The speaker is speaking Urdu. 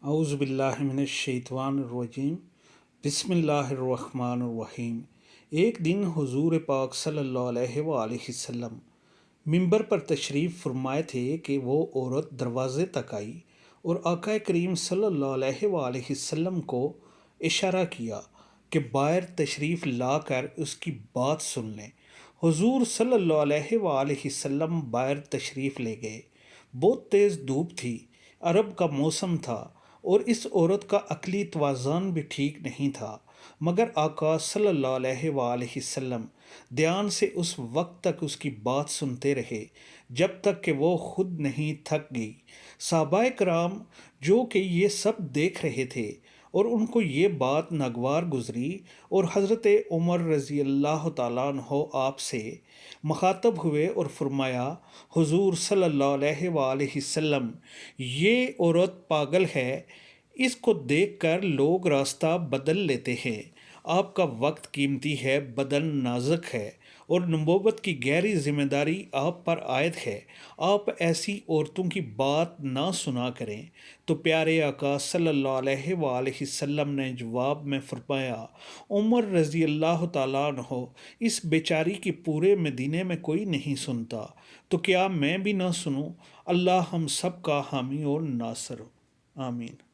اعوذ باللہ من الشیطان الرجیم بسم اللہ الرحمن الرحیم۔ ایک دن حضور پاک صلی اللہ علیہ وآلہ وسلم ممبر پر تشریف فرمائے تھے کہ وہ عورت دروازے تک آئی اور آقا کریم صلی اللہ علیہ وآلہ وسلم کو اشارہ کیا کہ باہر تشریف لا کر اس کی بات سن لیں۔ حضور صلی اللہ علیہ وآلہ وسلم باہر تشریف لے گئے۔ بہت تیز دھوپ تھی، عرب کا موسم تھا اور اس عورت کا عقلی توازن بھی ٹھیک نہیں تھا، مگر آقا صلی اللہ علیہ وآلہ وسلم دھیان سے اس وقت تک اس کی بات سنتے رہے جب تک کہ وہ خود نہیں تھک گئی۔ صحابہ کرام جو کہ یہ سب دیکھ رہے تھے اور ان کو یہ بات ناگوار گزری اور حضرت عمر رضی اللہ تعالیٰ عنہ آپ سے مخاطب ہوئے اور فرمایا، حضور صلی اللہ علیہ وآلہ وسلم، یہ عورت پاگل ہے، اس کو دیکھ کر لوگ راستہ بدل لیتے ہیں۔ آپ کا وقت قیمتی ہے، بدن نازک ہے اور نبوت کی گہری ذمہ داری آپ پر عائد ہے، آپ ایسی عورتوں کی بات نہ سنا کریں۔ تو پیارے آقا صلی اللہ علیہ وآلہ وسلم نے جواب میں فرمایا، عمر رضی اللہ تعالیٰ عنہ، اس بیچاری کی پورے مدینے میں کوئی نہیں سنتا، تو کیا میں بھی نہ سنوں؟ اللہ ہم سب کا حامی اور ناصر ہو، آمین۔